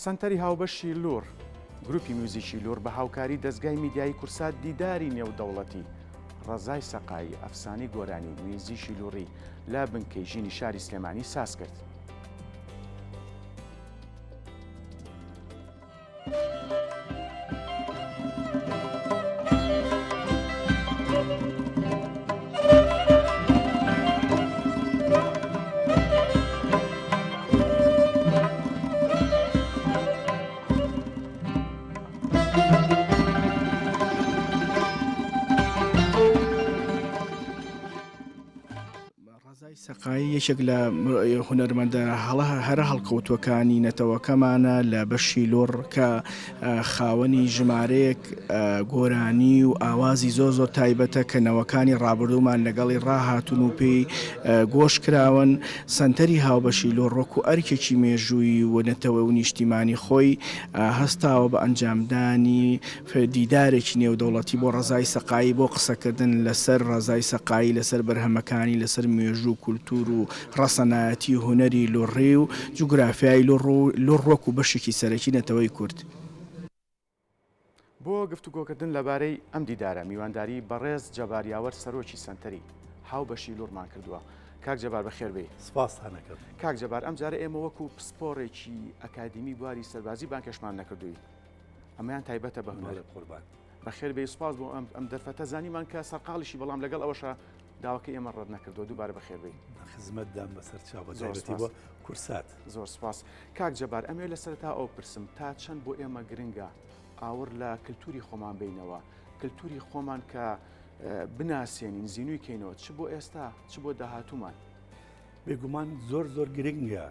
سنتەری هاوبەشی لوور گروپی میوزیکی لوور بە هاوکاری دەستگای میدیایی کورسات دیداری نێودەوڵەتی ڕەزای سەقایی ئەفسانەی گۆرانی میوزیکی لووڕی لا بنکەی ژینی شاری سلێمانی ساز کرد. سەقایی یەکێک لە هونەرمەندە هەرە هەڵکەوتوەکانی نەتەوەکەمانە لە بەشی لۆڕ کە خاوەنی ژمارەیەک گۆرانی و ئاوازی زۆر تایبەتە کە نەوەکانی ڕابردوومان لەگەڵی ڕاهاتون و پێی گۆش کراون. سنتەری هاوبەشی لۆڕ ڕۆک و ئەرکێکی مێژووی و نەتەوە و نیشتیمانی خۆی هەستاوە بە ئەنجامدانی دیدارێکی نێودەوڵەتی بۆ ڕەزای سەقایی بۆ قسەکردن لەسەر ڕەزای سەقایی لەسەر بەرهەمەکانی لەسەر مێژوو کولتور و ڕەسەنایەتی و هونەری لۆڕێ و جوگرافیای لۆڕۆک و بەشێکی سەرەکی نەتەوەی کورد. بۆ گفتوگۆکردن لەبارەی ئەم دیدارە میوانداری بەڕێز جەباریاوەر سەرۆکی سنتەری هاوبەشی لوورمان کردووە. کاک جەبار بەخێربێ. سپاسانەکەم. کاک جەبار ئەم جارە ئێمە وەکو پسپۆڕێکی ئەکادمی بواری سەربازی بانکەشمان نەکردووی، ئەمەیان تایبەتە بە هونەر قوربان. بەخێربێ سوپاس بۆ ئەم دەرفەتە زانیمان کە سەرقاڵیشی بەڵام لەگەڵ ئەوەشە داواکە ئێمە ڕەت نەکردو. دووبارە بەخێربێ. خزمەتدام بەسەر چاوەڕێتی بۆ کورسات. زۆر سپاس. کاک جەبار ئەمێ لە سەرتا ئەو پرسم تا چەند بۆ ئێمە گرنگە ئاور لە کللتوری خۆمان بینەوە، کللتوری خۆمان کە بناسیێنین زیینوی کەینەوە، چ بۆ ئێستا چ بۆ داهاتوومان. بێگومان زۆر گرنگە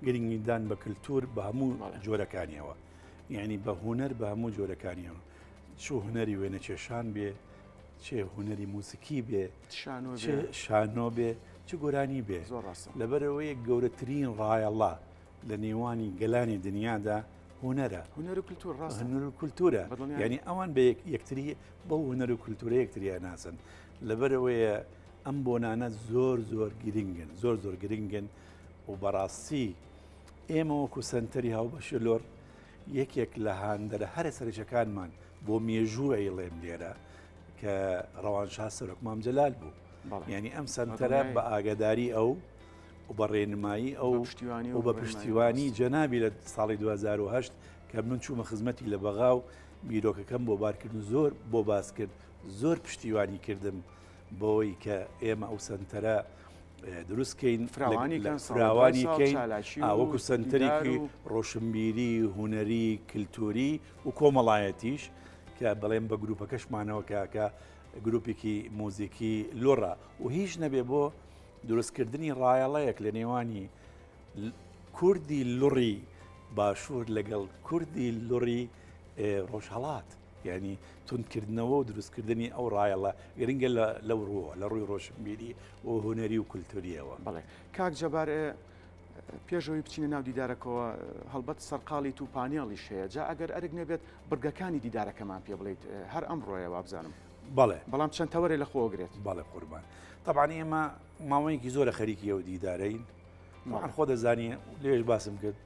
گرنگیدان بە کللتور بە هەموو جۆرەکانیەوە، یعنی بە هونەر بە هەموو جۆرەکانیەوە، چ هونەری وێنە کێشان بێ، چێ هونەری موسیقی بێ، شانۆ بێ، چ گۆرانی بێ. لەبەرەوەی گەورەترین ڕایەڵا لە نێوانی گەلانی دنیادا هونەرە، هونەر و کللتور ڕاستە، هونەر و کللتورە، یعنی ئەوان بە یەکتری بەو هونەر و کللتورە یەکتریان ناسن. لەبەرەوەیە ئەم بۆنانە زۆر گرنگن، زۆر گرنگن و بەڕاستی ئێمە وەکو سنتەری هاوبەشی لۆڕ یەکێک لە هاندەرە هەرە سەرچەکانمان بۆ مێژوو ئەیڵێم لێرە کە ڕەوانشا سەرۆک مام جەلال بوو. یعنی ئەم سنتەرە بە ئاگاداری ئەو و بە ڕێنمایی ئەو و بە پشتیوانی جەنابی لە ساڵی 2008 کە من چوومە خزمەتی لە بەغا و بیرۆکەکەم بۆ بارکردن زۆر بۆ باس کرد، زۆر پشتیوانی کردم بۆی کە ئێمە ئەو سنتەرە دروستکەین، فراوانیکەین وەکو سنتەرێکی ڕۆشنبیری، هونەری، کللتوری و کۆمەڵایەتیش کە بەڵێم بە گروپەکەشمانەوە کاکە گروپێکی مۆزیکی لۆڕە و هیچ نەبێ بۆ دروستکردنی ڕایەڵەیەک لە نێوانی کوردی لوڕی باشوور لەگەڵ کوردی لوڕی ڕۆژهەڵات، یعنی تونکردنەوە و دروستکردنی ئەو ڕایەڵە گرنگە لەو ڕووە لە ڕووی ڕۆشنبیری و هونەری و کولتوریەوە. بەڵێ کاک جەبار پێشەوەی بچینە ناو دیدارەکەەوە هەڵبەت سەرقاڵی و پانیێڵیش هەیە، جا ئەگەر ئەرگ نەبێت بڕگەکانی دیدارەکەمان پێ بڵیت هەر ئەم ڕۆیەوە بزانم. بەڵێ بەڵام چەند تەوەرێ لە خۆگرێت. بەڵێ قوربان. طبعاً ئێمە ماوەیەکی زۆرە خەریکی ئەو دیدارەین، خۆ دەزانێ لێش باسم کرد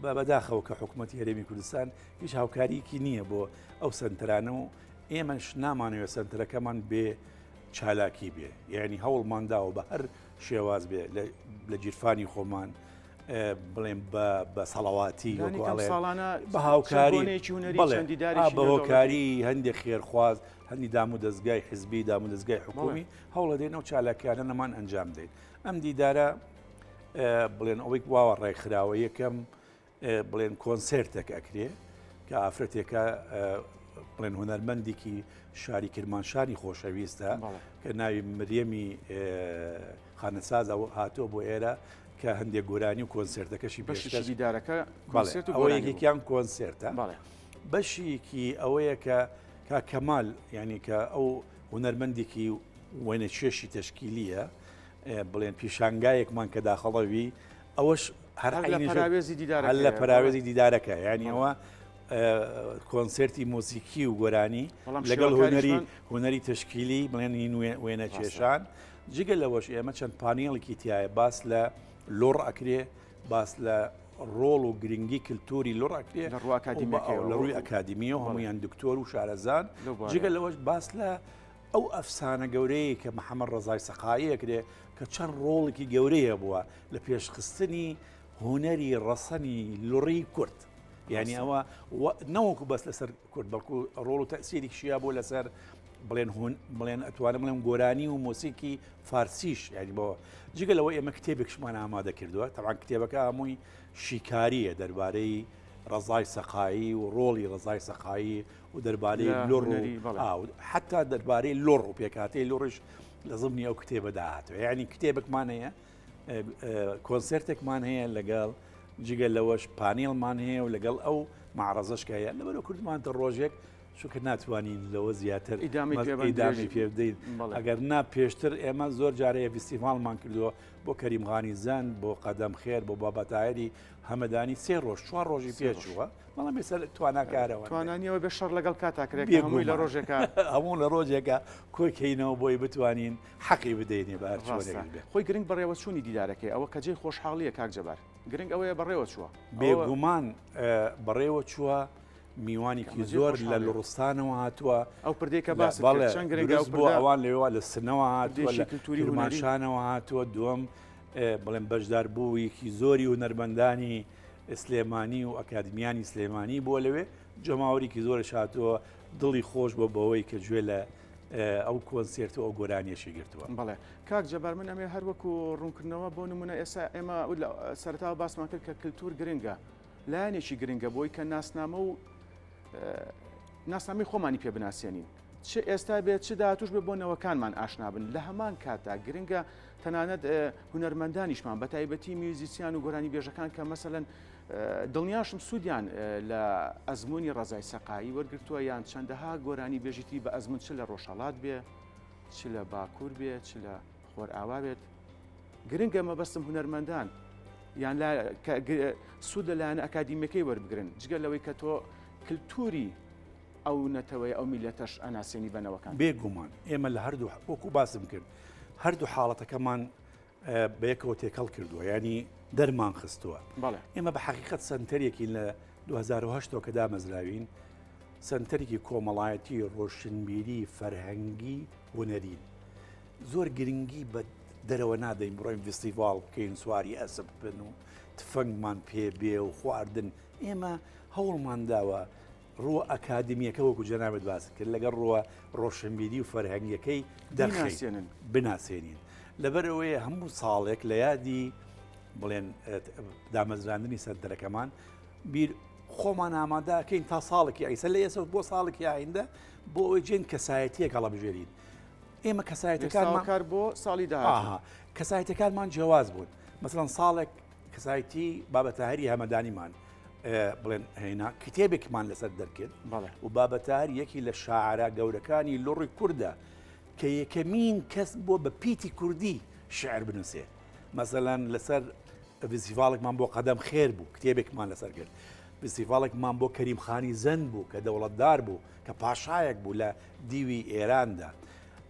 بەداخەوە کە حکوومەتی هەرێمی کوردستان هیچ هاوکاریکی نییە بۆ ئەو سنتەرانە و ئێمەش نامانەوێت سنتەرەکەمان بێ چالاکی بێ، یعنی هەوڵمانداوە بە هەر شێواز بێ لە جیرفانی خۆمان بڵێم بە سەڵاواتی بە هاوکاری هەندێک خێرخواز هەندی دام و دەستگای حزبی دام و دەستگای حکومی هەوڵە دێنەوە چالاکیانە نەمان ئەنجام دەین. ئەم دیدارە بڵێن ئەوەی واوە ڕێکخراوە یەکەم بڵێن کۆنسرتێک ئەکرێ کە ئافرەتێکە بڵێن هونەرمەندێکی شاری کرمانشاری خۆشەویستە کە ناوی مریەمی خانەساز هاتووە بۆ ئێرە کە هەندێک گۆرانی و کۆنسرتەکەشی دیدارەکە ئەوە یەکێکیان کۆنسرتە. بەشێکی ئەوەیە کە کەمال یعنی کە ئەو هونەرمەندێکی وێنە چێشی تەشکیلیە بڵێن پیشانگایەکمان کە داخەڵەوی ئەوەش هەر لە پراوێزی دیدارەکە، یعنی ئەوە کۆنسرتی مۆسیقی و گۆرانی لەگەڵ هونەری تشکیلی بڵێنین وێنە کێشان. جگە لەوەش ئێمە چەند پانێڵێکی تایە باس لە لۆڕ ئەکرێ، باس لە ڕۆڵ و گرنگی کللتوری لۆڕاکرێ لە ڕوو ئەکادیمیەکەیەوە. لە ڕووی ئەکادیمیە و هەمویان دکتۆر و شارەزان جگە لەوەش باس لە ئەو ئەفسانە گەورەیە کە محەممەد ڕزای سەقایەکرێ کە چەند ڕۆڵێکی گەورەیە بووە لە پێشخستنی هوەری ڕەسەنی لوڕی کورد. یعنی ئەوە نەوەکو بەس لەسەر کورد بەڵکو ڕۆڵ و تەسیری شیا بۆ لەسەر بڵێن ئەتوانم بڵێم گۆرانی و مۆسیکی فارسیش ینی بەوە جگە لەوە ئێمە کتێبێکشمان ئامادە کردووە تەوان کتێبەکە هەمووی شیکاریە دەربارەی ڕزای سەقایی و ڕۆڵی ڕزای سەقایی و دەربارەی لۆڕ حتا دەربارەی لۆڕ و پێکاتەی لۆڕش لە زمانی ئەو کتێبەدا هاتووە یعنی کتێبێکمان هەیە کۆنسرتێکمان هەیە لەگەڵ جگە لەوەش پانێڵمان هەیە و لەگەڵ ئەو معرەزەشکە هەیە لەبەرەوە کوردمانتە ڕۆژێک چونکە ناتوانین لەوە زیاتر ئیدامی پێ بدەین ئەگەر نا پێشتر ئێمە زۆر جارەیە فیستیڤالمان کردووە بۆ کەریمغانی زەن بۆ قەدەم خێر بۆ بابەتایری هەمەدانی 3 ڕۆژ 4 ڕۆژی پێچووە بەڵام ێستا تواناکارەوە توانانیەوە بێ شەڕ لەگەڵ کاتاکرێت هەمووی لە ڕۆژێکە هەموو لە ڕۆژێکە کۆکەینەوە بۆی بتوانین حەقی بدەینێ بە خۆی گرنگ بەڕێوە چوونی دیدارەکەی ئەوە کە جێی خۆشحاڵیە کاک جەبار گرنگ ئەوەیە بەڕێوە چووە بێگومان بەڕێوە چووە میوانێکی زۆر لە لڕستانەوە هاتووە ئەو پردێکە باس بۆ ئەوان لەوە لە سنەوە هاتووە لە کلتوریماشانەوە هاتووە دووەم بڵێن بەشدار بوویەکی زۆری و نەرمەندانی سلێمانی و ئەکادمیانی سلێمانی بۆ لەوێ جەماوەریکی زۆرش هاتووە دڵی خۆش بۆ بەوەی کە گوێ لە ئەو کۆنسێرت و ئەو گۆرانیەشی گرتووە. بەڵێ کاک جەبار من ئەمێ هەر وەکو ڕوونکردنەوە بۆ نمونە ئێستا ئێمە سەرتاوە باسمان کرد کە کللتور گرنگە لایەنێکی گرنگە بۆی کە ناسنامە و ناسنامی خۆمانی پێ بناسیێنین چ ئێستا بێت چ داهاتوش بێ بۆ نەوەکانمان ئاشنابن لە هەمان کاتا گرنگە تەنانەت هونەرمەندانیشمان بە تایبەتی میوزیسیان و گۆرانی بێژەکان کە مەسەلەن دڵنیاشم سوودیان لە ئەزمموی ڕزای سەقایی وەرگرتووە یان چەندەها گۆرانی بێژیتی بە ئەزمون چ لە ڕۆژهەڵات بێ چ لە باکوور بێ چ لە خۆر ئاوا بێت گرنگە مەبەستم هونەرمەندان یان سوود لەلایەن ئەکادیمیەکەی وەربگرن جگە لەوەی کە تۆ کللتوری ئەو نەتەوەی ئەو میلەتەش ئەناسیێنی بنەوەکان بێگومان ئێمە لە هەردوو وەکو باسم کرد هەردوو حاڵەتەکەمان بەیەکەوە تێکەڵ کردووە ینی دەرمان خستووە ئێمە بە حقیقت سنتەرێکی لە 2010 کە دامەزراوین سنتەرێکی کۆمەڵایەتی ڕۆشنبیری فەرهەنگی هوەرین زۆر گرنگی بە دەرەوە نادەین بڕۆین فستیڤال بکەین سواری ئەسب بن و تفەنگمان پێ بێ و خواردن ئێمە هەوڵمان داوە ڕووە ئەکادمیەکە وەکو جەنابەت باست کرد لەگەڵ ڕووە ڕۆشنبیری و فەرهەنگیەکەی بناسیێنین لەبەرەوەی هەموو ساڵێک لە یادی بڵێن دامەزراندنی سەردەرەکەمان بیر خۆمان ئامادەکەین تا ساڵێکی ئەیسە لە ئێسە بۆ ساڵێکی ئایندە بۆ ئەوەی جێن کەسایەتیەک هەڵەبژێرین ئێمە کەسایەتەکانمان بۆ ساڵی داهات کەسایەتەکانمان جیاواز بوون مەسەڵەن ساڵێک کەسایەتی بابەتاهەری هەمەدانیمان بڵێن هێنا کتێبێکمان لەسەر دەرکرد و بابەتار یەکی لە شاعرە گەورەکانی لۆڕی کووردە کە یەکەمین کەس بۆ بە پیتی کوردی شعر بنووسێ مەسەلەن لەسەر فستیڤالێکمان بۆ قەدەم خێر بوو کتێبێکمان لەسەر کرد فستیڤالێکمان بۆ کەریمخانی زەن بوو کە دەوڵەتدار بوو کە پاشایەک بوو لە دیوی ئێراندا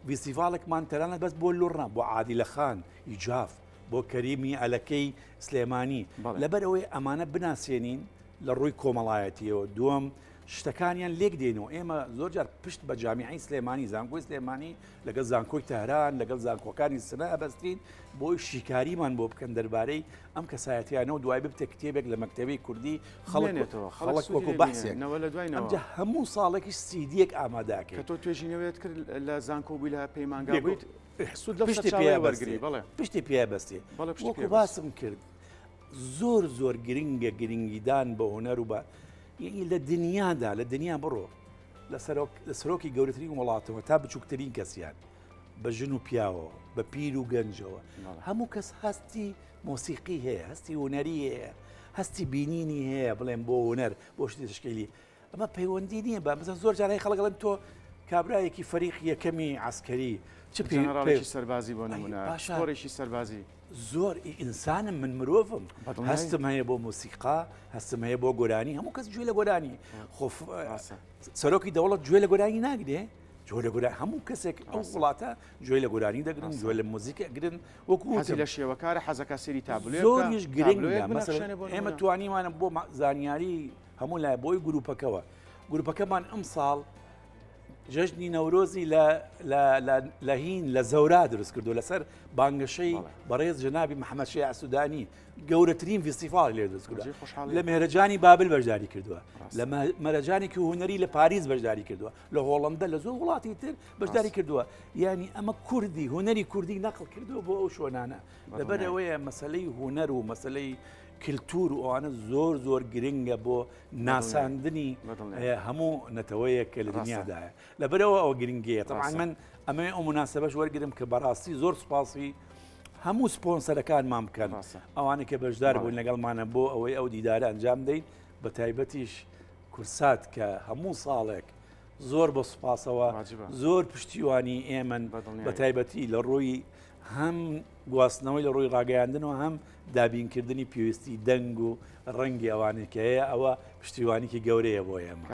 فستیڤالێکمان تەنانەت بەس بۆ لوڕنا بۆ عادیلەخان ئیجاف بۆ کەریمی ئەلەکەی سلێمانی لەبەرەوەی ئەمانە بناسیێنین لە ڕووی کۆمەڵایەتیەوە دووەم شتەکانیان لێک دێنەوە ئێمە زۆر جار پشت بە جامیعی سلێمانی زانکۆی سلێمانی لەگەڵ زانکۆی تەهران لەگەڵ زانکۆکانی سنە ئەبەستین بۆی شیکاریمان بۆ بکەن دەربارەی ئەم کەسایەتیانەوە دوای ببتە کتێبێک لە مەکتەبەی کوردی خەڵک وەکو بەحسێک ئەمجا هەموو ساڵێکی سیدیەک ئاماداکە کە تۆ توێژینەوەیت کرد لە زانکۆبووی لە پەیمانگا بوویت پشتی پێ بەستێ وەکو باسم کرد زۆر گرنگە گرنگیدان بە هوەر و بە لە دنیادا لە دنیا بڕۆ لە سەرۆکی گەورەترین وڵاتەوە تا بچووکترین کەسیان بە ژن و پیاوە بە پیر و گەنجەوە هەموو کەس هەستی مۆسیقی هەیە هەستی هوەری هەیە هەستی بینینی هەیە بڵێن بۆ هوەر بۆ شتی تشکیلی ئەمە پەیوەندی نییە بە مەسەن زۆر جارای خەڵگەڵن تۆ کابرایەکی فەریق یەکەمی عسکەری چ پێڕێکی سەربازی بۆ نمونە پاشۆڕێکی سەربازی زۆر ئینسانم من مرۆڤم هەستم هەیە بۆ مۆسیقا هەستم هەیە بۆ گۆرانی هەموو کەس گوێ لە گۆرانی سەرۆکی دەوڵەت گوێ لە گۆرانی ناگرێ جۆ لە گۆران هەموو کەسێک ئەو وڵاتە گوێی لە گۆرانی دەگرن گوێ لە مۆزیکە گرن حەزی لە شێوەکارە حەزەکە سێری تابلوێ زۆریش گرنگە ئێمە توانیمانە بۆ زانیاری هەموو لای بۆی گروپەکەەوە گروپەکەمان ئەم ساڵ جەژنی نەورۆزی لە هین لە زەورا دروست کردو لەسەر بانگەشەی بەڕێز جەنابی محەممەد شێع سوودانی گەورەترین فستیڤال لێ دروست کردو لە مێرەجانی بابل بەشداری کردووە لە مەرەجانێکی هوەری لە پاریس بەشداری کردووە لە هۆڵندا لە زۆر وڵاتی تر بەشداری کردووە ینی ئەمە کوردی هوەری کوردی نەقل کردووە بۆ ئەو شۆنانە لەبەرەوەیە مەسلەی هوەر و مەسلەی کللتور و ئەوانە زۆر گرنگە بۆ ناساندنی هەموو نەتەوەیەک کە لە دنیادایە لەبەرەوە ئەوە گرنگەیە طبعاً من ئەمە ئەو مناسبەش وەرگرم کە بەڕاستی زۆر سوپاسی هەموو سپۆنسەرەکانمان بکەن ئەوانە کە بەشدار بوون لەگەڵمانە بۆ ئەوەی ئەو دیدارە ئەنجام دەین بە تایبەتیش کورسات کە هەموو ساڵێک زۆر بە سوپاسەوە زۆر پشتیوانی ئێمن بە تایبەتی لە ڕووی هەم گواستنەوەی لە ڕووی ڕاگەیاندنەوە هەم دابینکردنی پێویستی دەنگ و ڕەنگی ئەوانێک هەیە ئەوە پشتیوانێکی گەورەیە بۆ ئێمە.